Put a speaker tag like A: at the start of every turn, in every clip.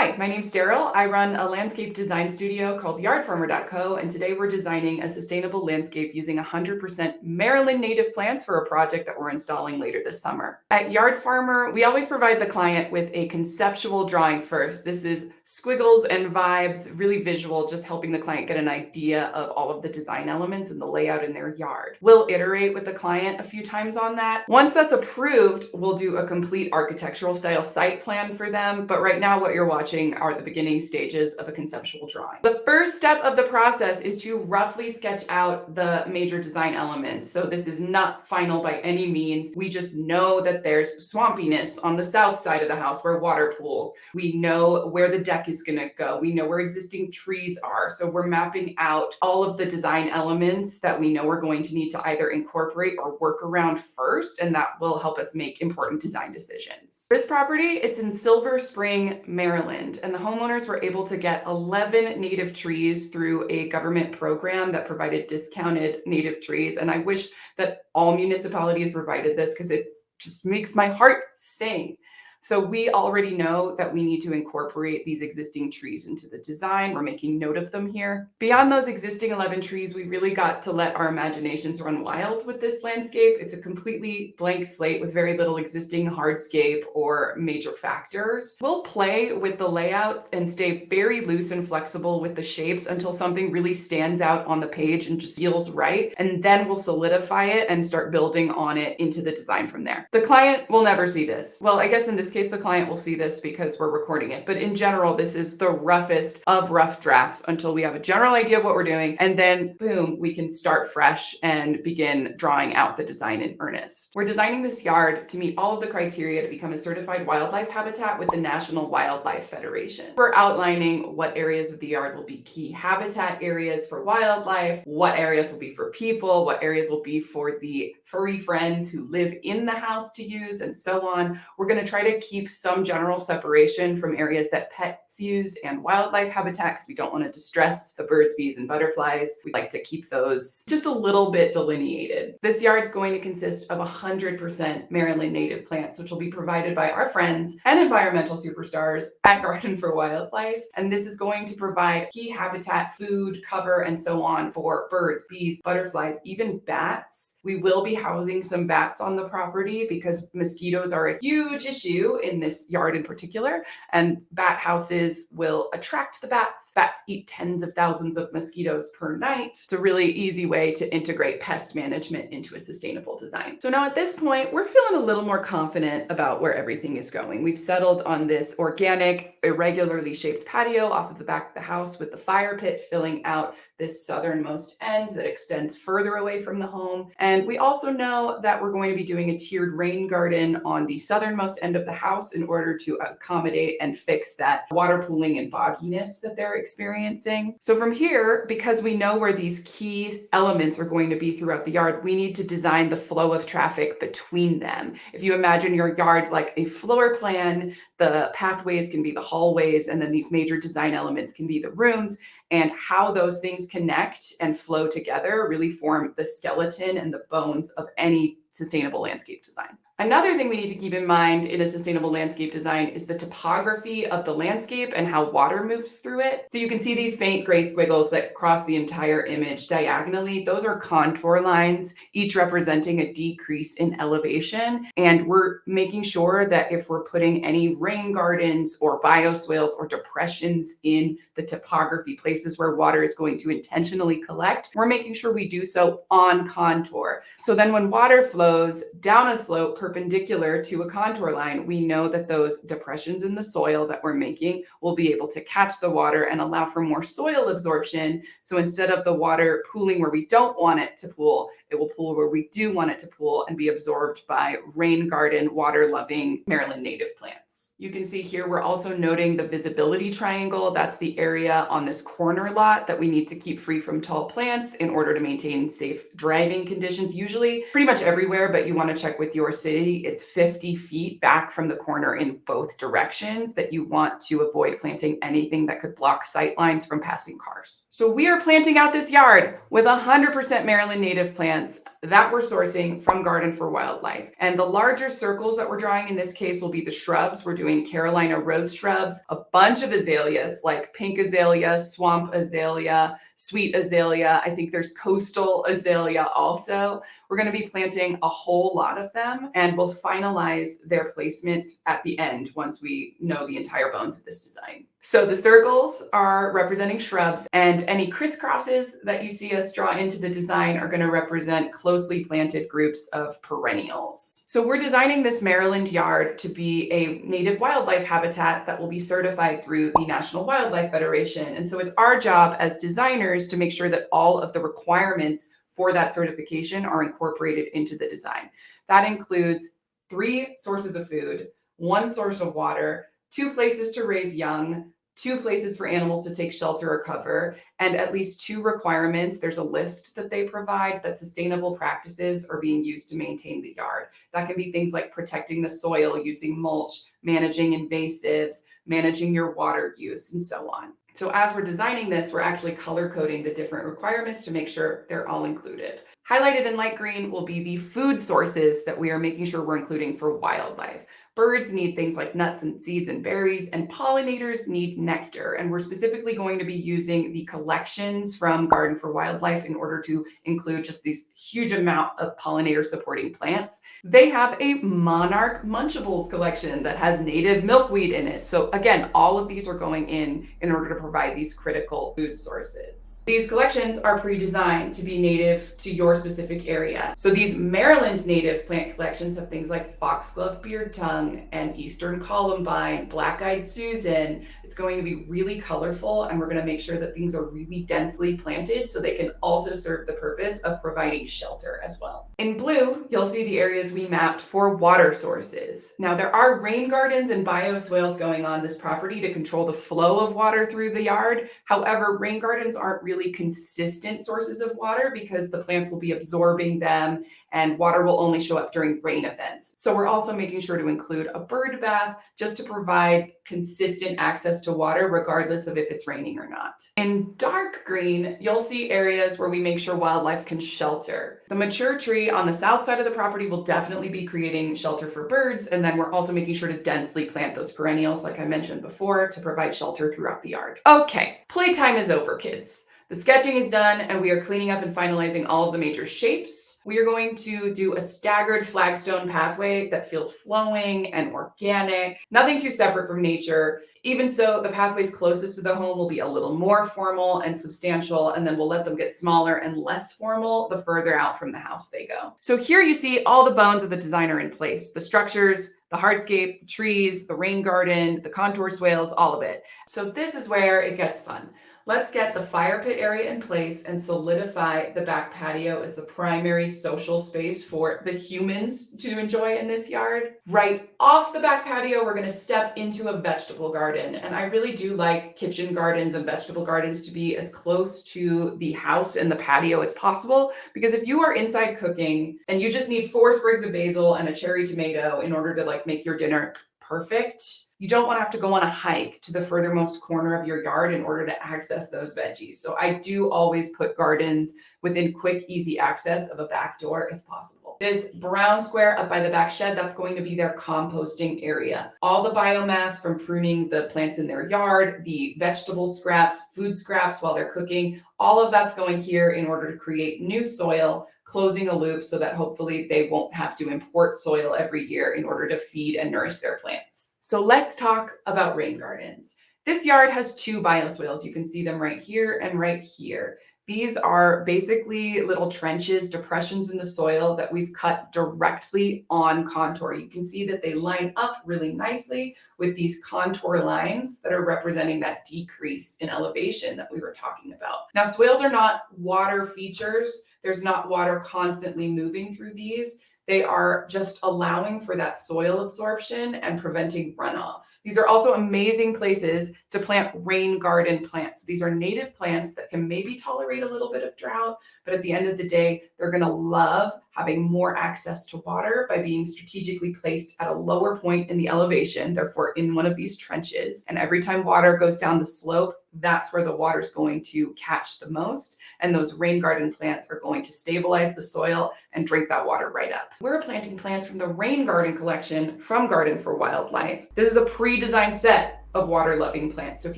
A: Hi, my name's Daryl. I run a landscape design studio called YardFarmer.co, and today we're designing a sustainable landscape using 100% Maryland native plants for a project that we're installing later this summer. At YardFarmer, we always provide the client with a conceptual drawing first. This is squiggles and vibes, really visual, just helping the client get an idea of all of the design elements and the layout in their yard. We'll iterate with the client a few times on that. Once that's approved, we'll do a complete architectural style site plan for them, but right now what you're watching are the beginning stages of a conceptual drawing. The first step of the process is to roughly sketch out the major design elements. So this is not final by any means. We just know that there's swampiness on the south side of the house where water pools. We know where the deck is going to go. We know where existing trees are. So we're mapping out all of the design elements that we know we're going to need to either incorporate or work around first, and that will help us make important design decisions. This property, it's in Silver Spring, Maryland, and the homeowners were able to get 11 native trees through a government program that provided discounted native trees. And I wish that all municipalities provided this because it just makes my heart sing. So we already know that we need to incorporate these existing trees into the design. We're making note of them here. Beyond those existing 11 trees, we really got to let our imaginations run wild with this landscape. It's a completely blank slate with very little existing hardscape or major factors. We'll play with the layouts and stay very loose and flexible with the shapes until something really stands out on the page and just feels right. And then we'll solidify it and start building on it into the design from there. The client will never see this. Well, I guess in this case, the client will see this because we're recording it. But in general, this is the roughest of rough drafts until we have a general idea of what we're doing. And then boom, we can start fresh and begin drawing out the design in earnest. We're designing this yard to meet all of the criteria to become a certified wildlife habitat with the National Wildlife Federation. We're outlining what areas of the yard will be key habitat areas for wildlife, what areas will be for people, what areas will be for the furry friends who live in the house to use, and so on. We're going to try to keep some general separation from areas that pets use and wildlife habitat because we don't want to distress the birds, bees, and butterflies. We like to keep those just a little bit delineated. This yard's going to consist of 100% Maryland native plants, which will be provided by our friends and environmental superstars at Garden for Wildlife. And this is going to provide key habitat, food, cover, and so on for birds, bees, butterflies, even bats. We will be housing some bats on the property because mosquitoes are a huge issue in this yard in particular, and bat houses will attract the bats. Bats eat tens of thousands of mosquitoes per night. It's a really easy way to integrate pest management into a sustainable design. So now at this point, we're feeling a little more confident about where everything is going. We've settled on this organic, irregularly shaped patio off of the back of the house with the fire pit filling out this southernmost end that extends further away from the home. And we also know that we're going to be doing a tiered rain garden on the southernmost end of the house in order to accommodate and fix that water pooling and bogginess that they're experiencing. So from here, because we know where these key elements are going to be throughout the yard, we need to design the flow of traffic between them. If you imagine your yard like a floor plan, the pathways can be the hallways, and then these major design elements can be the rooms, and how those things connect and flow together really form the skeleton and the bones of any sustainable landscape design. Another thing we need to keep in mind in a sustainable landscape design is the topography of the landscape and how water moves through it. So you can see these faint gray squiggles that cross the entire image diagonally. Those are contour lines, each representing a decrease in elevation. And we're making sure that if we're putting any rain gardens or bioswales or depressions in the topography, places where water is going to intentionally collect, we're making sure we do so on contour. So then when water flows down a slope perpendicular to a contour line, we know that those depressions in the soil that we're making will be able to catch the water and allow for more soil absorption. So instead of the water pooling where we don't want it to pool, it will pool where we do want it to pool and be absorbed by rain garden, water-loving Maryland native plants. You can see here we're also noting the visibility triangle. That's the area on this corner lot that we need to keep free from tall plants in order to maintain safe driving conditions. Usually pretty much everywhere, but you want to check with your city. It's 50 feet back from the corner in both directions that you want to avoid planting anything that could block sight lines from passing cars. So we are planting out this yard with 100% Maryland native plants. that we're sourcing from Garden for Wildlife. And the larger circles that we're drawing in this case will be the shrubs. We're doing Carolina rose shrubs, a bunch of azaleas like pink azalea, swamp azalea, sweet azalea. I think there's coastal azalea also. We're going to be planting a whole lot of them, and we'll finalize their placement at the end once we know the entire bones of this design. So the circles are representing shrubs, and any crisscrosses that you see us draw into the design are going to represent closely planted groups of perennials. So we're designing this Maryland yard to be a native wildlife habitat that will be certified through the National Wildlife Federation. And so it's our job as designers to make sure that all of the requirements for that certification are incorporated into the design. That includes 3 sources of food, 1 source of water, 2 places to raise young, 2 places for animals to take shelter or cover, and at least 2 requirements. There's a list that they provide that sustainable practices are being used to maintain the yard. That can be things like protecting the soil using mulch, managing invasives, managing your water use, and so on. So as we're designing this, we're actually color coding the different requirements to make sure they're all included. Highlighted in light green will be the food sources that we are making sure we're including for wildlife. Birds need things like nuts and seeds and berries, and pollinators need nectar. And we're specifically going to be using the collections from Garden for Wildlife in order to include just these huge amount of pollinator supporting plants. They have a monarch munchables collection that has native milkweed in it. So again, all of these are going in order to provide these critical food sources. These collections are pre-designed to be native to your specific area. So these Maryland native plant collections have things like foxglove beard tongue and eastern columbine, black-eyed Susan. It's going to be really colorful, and we're going to make sure that things are really densely planted so they can also serve the purpose of providing shelter as well. In blue, you'll see the areas we mapped for water sources. Now, there are rain gardens and bioswales going on this property to control the flow of water through the yard. However, rain gardens aren't really consistent sources of water because the plants will be absorbing them and water will only show up during rain events. So we're also making sure to include a bird bath just to provide consistent access to water regardless of if it's raining or not. In dark green, you'll see areas where we make sure wildlife can shelter. The mature tree on the south side of the property will definitely be creating shelter for birds, and then we're also making sure to densely plant those perennials like I mentioned before to provide shelter throughout the yard. Okay, playtime is over, kids. The sketching is done, and we are cleaning up and finalizing all of the major shapes. We are going to do a staggered flagstone pathway that feels flowing and organic, nothing too separate from nature. Even so, the pathways closest to the home will be a little more formal and substantial, and then we'll let them get smaller and less formal the further out from the house they go. So here you see all the bones of the design are in place. The structures, the hardscape, the trees, the rain garden, the contour swales, all of it. So this is where it gets fun. Let's get the fire pit area in place and solidify the back patio as the primary social space for the humans to enjoy in this yard. Right off the back patio, we're going to step into a vegetable garden. And I really do like kitchen gardens and vegetable gardens to be as close to the house and the patio as possible. Because if you are inside cooking and you just need 4 sprigs of basil and a cherry tomato in order to make your dinner perfect, you don't want to have to go on a hike to the furthermost corner of your yard in order to access those veggies. So I do always put gardens within quick, easy access of a back door if possible. This brown square up by the back shed, that's going to be their composting area. All the biomass from pruning the plants in their yard, the vegetable scraps, food scraps while they're cooking, all of that's going here in order to create new soil, closing a loop so that hopefully they won't have to import soil every year in order to feed and nourish their plants. So let's talk about rain gardens. This yard has 2 bioswales. You can see them right here and right here. These are basically little trenches, depressions in the soil that we've cut directly on contour. You can see that they line up really nicely with these contour lines that are representing that decrease in elevation that we were talking about. Now, swales are not water features. There's not water constantly moving through these. They are just allowing for that soil absorption and preventing runoff. These are also amazing places to plant rain garden plants. These are native plants that can maybe tolerate a little bit of drought, but at the end of the day, they're going to love having more access to water by being strategically placed at a lower point in the elevation, therefore in one of these trenches. And every time water goes down the slope, that's where the water's going to catch the most. And those rain garden plants are going to stabilize the soil and drink that water right up. We're planting plants from the rain garden collection from Garden for Wildlife. This is a pre-designed set of water-loving plants. So if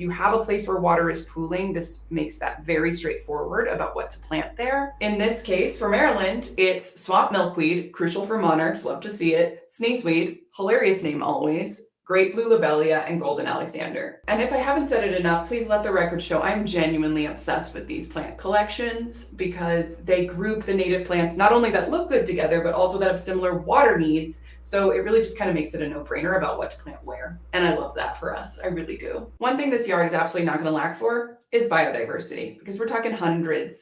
A: you have a place where water is pooling, this makes that very straightforward about what to plant there. In this case, for Maryland, it's swamp milkweed, crucial for monarchs, love to see it, sneezeweed, hilarious name always, great blue lobelia, and golden alexander. And if I haven't said it enough, please let the record show I'm genuinely obsessed with these plant collections because they group the native plants not only that look good together, but also that have similar water needs. So it really just kind of makes it a no-brainer about what to plant where. And I love that for us, I really do. One thing this yard is absolutely not gonna lack for is biodiversity, because we're talking hundreds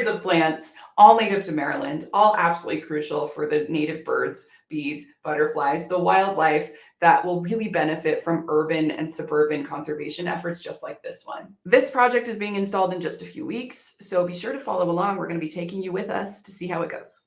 A: of plants, all native to Maryland, all absolutely crucial for the native birds, bees, butterflies, the wildlife that will really benefit from urban and suburban conservation efforts just like this one. This project is being installed in just a few weeks, so be sure to follow along. We're going to be taking you with us to see how it goes.